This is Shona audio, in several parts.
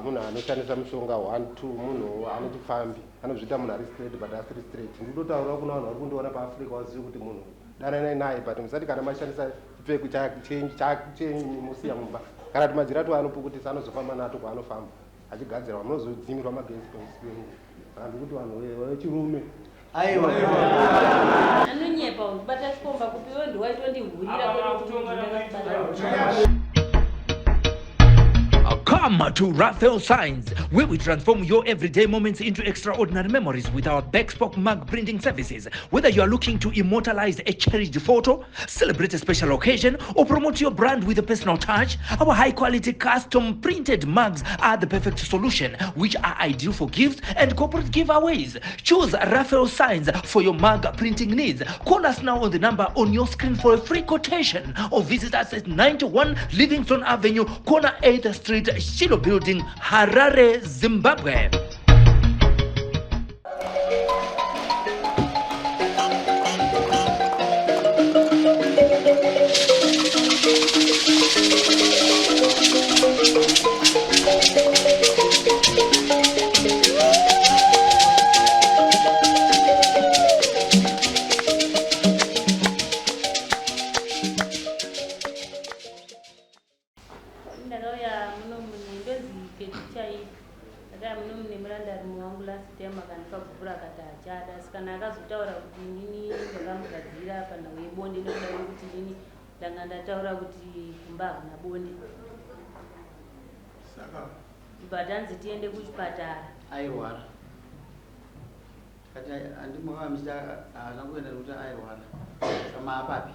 munhu anoshandisa mushonga 1 2 munhu anechifambi anozviita munhu ari straight but asiri straight. Ndinotaura kuna vanhu vari kundiona paAfrica vazive kuti munhu dananai naye but musati kana mashandisa chipfeko chenyu musiya mumba kana kuti majiratu anopukutisa anozofamba nato kwaanofamba achigadzirwa munozodzimirwa magetsi pemusipengu. Saka ndikuti vanhu vechirume aiwa anonyepa ubata chikomba kuti iwe ndiwaitondihurira Come to Raphael Signs, where we transform your everyday moments into extraordinary memories with our bespoke mug printing services. Whether you are looking to immortalize a cherished photo, celebrate a special occasion, or promote your brand with a personal touch, our high-quality custom printed mugs are the perfect solution, which are ideal for gifts and corporate giveaways. Choose Raphael Signs for your mug printing needs. Call us now on the number on your screen for a free quotation, or visit us at 91 Livingston Avenue, corner 8th Street, Shilo Building, Harare, Zimbabwe. kana akazotaura kuti inini ndakamugadzira panhau yebonde nekudaio kuti inini ndanga ndataura kuti kumba hakuna bonde but hanzi tiende kuchipatara airwara kati andimwakamuchita haana kuenda nekuti airwara kama apapi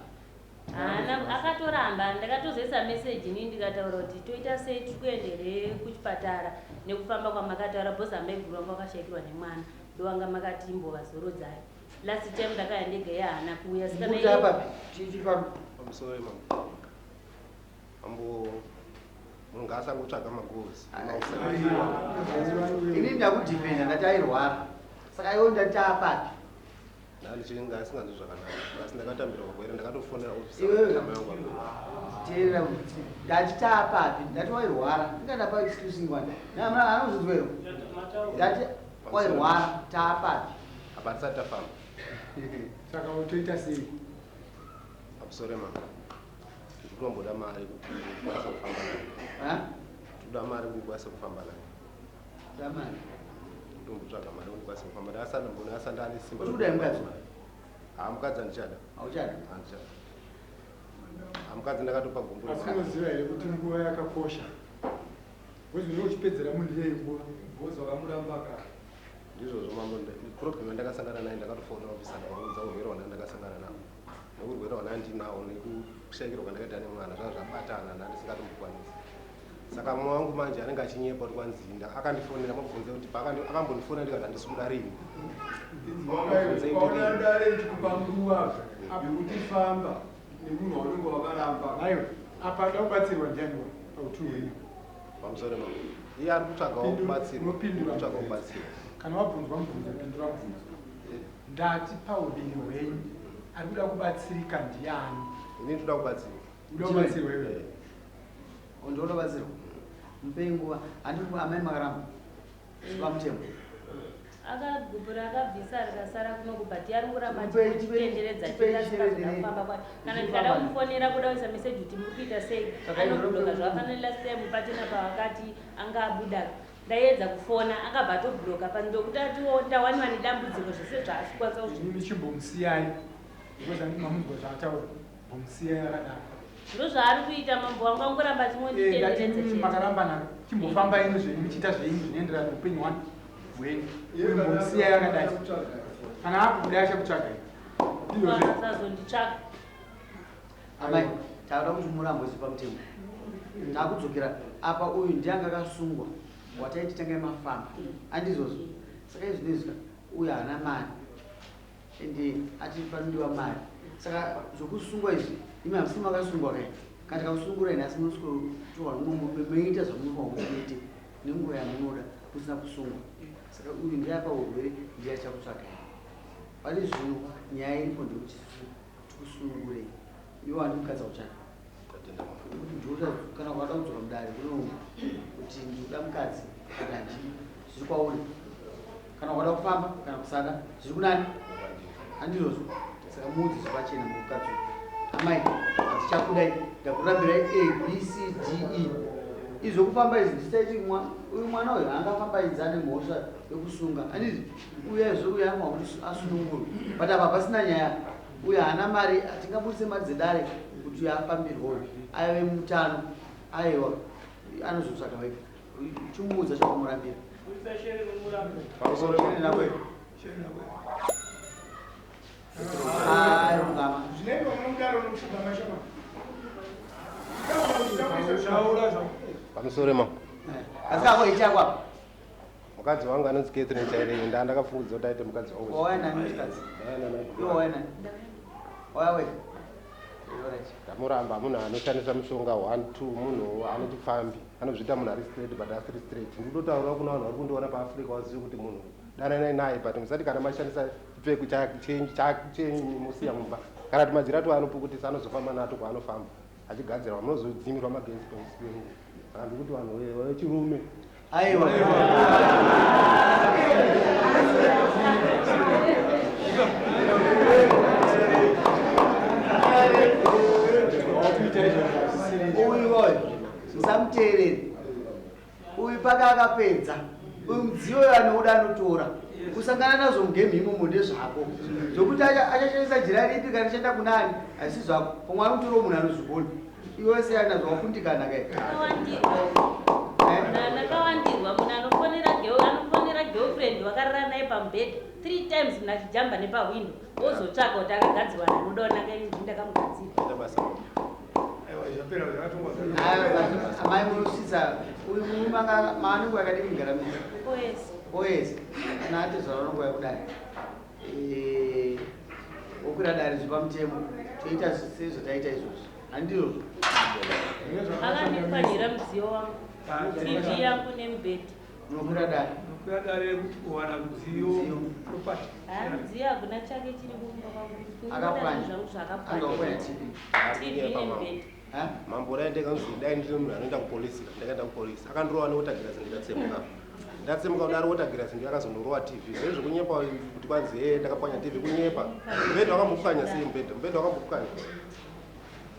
akatoramba ndakatozoisa meseji inini ndikataura kuti toita sei tikuendere kuchipatara nekufamba kwamakataura bhosi hambaigurwa kwakashayikirwa nemwana ndowanga makati imbova zoro dzayo last time ndakaya ndege yaana kuuya pamusoro ambo munhu ngaasangotsvaga magozi ini ndakudhipenda ndati airwara saka iwo ndati apapi ndandichinga asinganzi zvakanaka asi ndakatambirwa kwakwera ndakatofonera teerera ndati taapapi ndati wairwara ndingandapa excuse ngwani anozozwero ndati wairwara taapapi apa tisati tafamba saka utoita sei amusore mama tiritomboda mari kuti ukwanise kufamba nayo toda mari kuti ukwanise kufamba nayo toda mari tombotsvaga mari kuti ukwanise kufamba nayo asandambona asanda ane simba urikuda mukadzi mukadzi handichada hauchada handichada mukadzi ndakatopa gumbo asi unoziva here kuti nguva yakakosha wezvino uchipedzera munhu yei nguva bhozi wakamurambaka ndizvozvo mambo problem yandakasangana naye ndakatofonera ofisa ndakaudza urwere hwana ndakasangana nawo neurwere hwana ndinawo nekushayikirwa kwandakaita nemwana zvaa zvabatana nandisingatombokwanisi saka mumwe wangu manje anenge achinyepa kuti kwanzinda akandifonera mabvunze kuti akambondifonera ndikati handisikuda rini ndare ndikupa nguva yekuti famba nemunhu waunenge wakaramba aiwa apa ada kubatsirwa ndiani pautuhweni pamusoro mama iye ari kutsvagawo kubatsirwa kana wabvunzwa mubvunzo pindura mubvunzo ndati paudivi hwenyu ari kuda kubatsirika ndiani ini toda kubatsirwa uda kubatsirwa iwe ndoda kubatsirwa mupei nguva handikupa amai makaramba pamutemo akagubhura akabvisa rikasara kunokubhati ari kuramba chitenderedza chikafamba kwayo kana ndikada kumufonera kuda kuisa meseji kuti muri kuita sei anobhuroka zvakafanira last time patina pavakati anga abuda ndaedza kufona akabva atobhuroka pandokuti ndawaniwa nedambudziko zvese zvaashikwanisa ini chimbomusiyai because andimamunzwa zvaataura mbomusiyai akadaro zviro zvaari kuita mambo wangu angoramba achimonditenderedza makaramba chimbofamba ino zvenyu muchiita zvenyu zvinoenderana neupenyu hwanu hwenyu mbomusiyai akadai kana akubuda achakutsvagai sazonditsvaga amai tauda kuti murambozi pamutemo ndakudzokera apa uyu ndianga akasungwa wataiti tangai mafamba andizozvo saka izvinezvika uyu haana mari ende ati panodiwa mari saka zvokusungwa izvi imi hamisi makasungwa kai kana tikakusungura ini asi munosikotorwa meita zvamunofanwa kuti muite nenguva yamunoda kusina kusungwa saka uyu ndiapa urwere ndiye achakutsvagai pane zvino nyaya iripo ndekuti tikusungurei iwo handikukadza kutsvaga Ndoda kana kwada kudzoka mudare kuno kuti ndoda mukadzi kana zviri kwauri kana kwada kufamba kana kusada zviri kunani handizvozvo saka mudzi zvipachena mukadzi amai hatichakudai ndakurabirai ABCDE izvo kufamba izvi ndisaiti uyu mwana uyu angafamba idzane mhosva yokusunga handizvi uyezvo uyu anga kuti asunungurwe but apa pasina nyaya uyu haana mari hatingabudise mari dzedare kuti uyu afambirwe uyu aive mutano aiwa anozotsvaka wega chimuudza chakumurambira rungama pamusoro ma asi akoichakwa mukadzi wangu anonzi Catherine Chairei ndakafungudza kuti aite mukadzi wangu wawainaniikadzi iwo waina wawe ndamuramba munhu anoshandisa mushonga 1 2 munhu anechifambi anozvita munhu ari straight but asiri straight ndinotaura kuna vanhu vari kundiona paafrica wazivi kuti munhu dananai naye but musati kana mashandisa chipfeko chenyu musiya mumba kana kuti madziratu anopukutisa anozofamba nato kwaanofamba achigadzirwa munozodzimirwa magesi pemusipengu saka ndikuti vanhu vechirume aiwa uyu musamuteerere uyu paka akapedza uyu mudziyo uyo anouda anotora kusangana nazvo mugemhimo munde zvako zvokuti achashandisa jira ripi kana chienda kunani asi zvako pomwe ari kutoro munhu anozvikona iwe se ana zvawakundikana kai ndakawandirwa munhu anofonera girlfriend wakarara naye pamubhedha 3 times nachijamba nepawindo ozotsvaka kuti akagadzirwa nanodaona ndakamugadzira amai munosvitsa uyu murume maanenguva yakadii mugaramisa oese kana ati zvavanonguva yakudai okwira dari zvepamutemo toita sezvotaita izvozvo handizvozvo akandipanyira mudziyo wangu TV yangu nemubhedha unokwira dari mudziyo hakuna chake chiri akapwanya zvakapwanya TV nemubhedha mambo ndaindekanzi dai ndiri munhu anoenda kupolisi ndakaenda kupolisi akandorova neotagirasi ndikatsemuka ndatsemuka kuti ari otagirasi ndakazondorova TV zvezvo kunyepa kuti kwanzi ndakapwanya TV kunyepa mubhedha wakambopwanya sei mubhedha wakambopwanya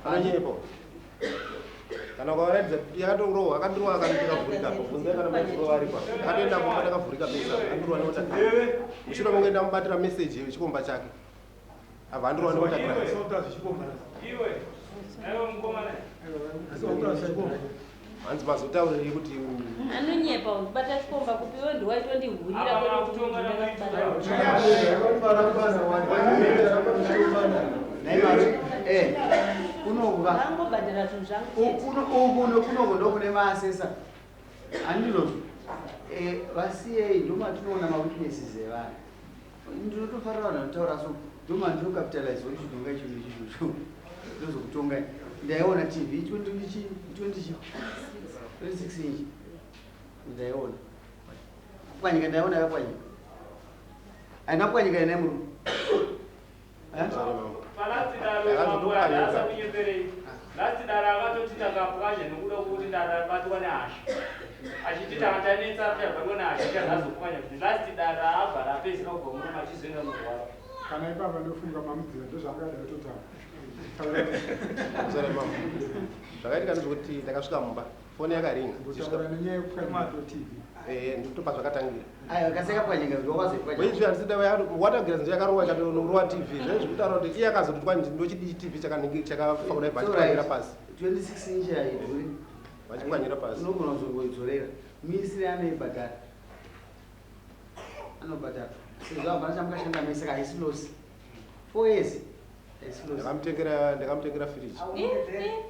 anonyepa kana ukawaratidza yakatorowa akandorova akandikavhurika bvunzai kana maizorova aripa akatoenda kumba ndakavhurika pesa akandorova neotagirasi mushure munge ndamubatira meseji yechikomba chake abva andorova neotagirasi hanzi mazotauriri kuti anonyepa ubata chikomba kupi iwe ndiwaitondihurira angobhadhara zvinhu zvangu kunoku ndokune maasesa handizvozvo vasiyei ndomatinoona mawitnesses evanhu ndinotofarira vanhu vanotaura so ndomandinokapitalize kuti chidonga ichoicho ndozokutongai ndaiona TV 26 inch ndaiona kupwanyika ndaiona yakapwanyika haina kupwanyika ine murume lasti dara akatoti ndakapwanya nokuda kuti ndarabatwa nehasha achiti tangandanetsa tabatwa nehasha chazazopwanya kuti lasti dara abva rapezika kubva murume achizoenda murwara kana ipapa ndofunga mamudzira ndozvaakada totaura zvakaitika ndezvokuti ndakasvika mumba foni yakaringa nenyaya yekupwanya TV ndikutopa zvakatangira waizvi handisidawatangira zinto yakarowa ikatorowa TV zvezvikutaura kuti iye akazoti kwani ndochidi TV chakafa kudai vachipwanyira pasi 26 inch haidhuri vachipwanyira pasi unogona kuzongoidzorera misiri anoibhadhara anobhadhara sezvo hapana chamukashanda mai saka haisilosi 4 years ndakamutengera firiji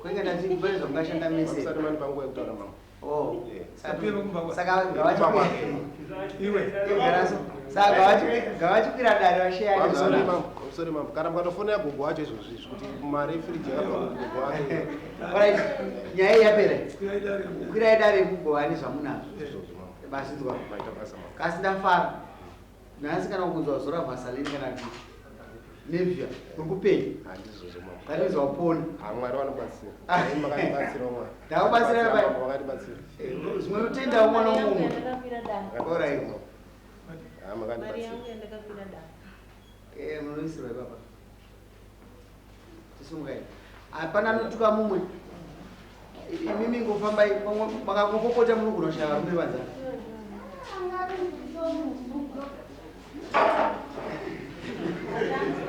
kwenga ndatiibaizva mukashanda mese musati mani panguva yekutaura mama saka gavachikwira dare vasheyamusori mambo kana mukatofonera gogo wacho izvozvizvi kuti mari yefiriji yakabva kugogo wake nyaya yapera kwirai dare kugovani zvamunazvo basinzwa kasi ndafara nhasi kana kukunzwa zora vhasalini kana kuti Nevia, urikupenya. Handizvo mama. Ngatiza wapona. Mwari vanobatsira. Ini makatibatsira mwari. Ndakabatsira pai. Makatibatsira. Zvimwe utenda umwana Mari yangu umwe. yandakapira danga. Alright. Mari Makatibatsira. yangu yandakapira danga. Munoisirwa ipapa. Tisungai. Hapana anotuka mumwe. Imimi ngofamba makangopopota munogona kushaya varume vanzana. Thank you.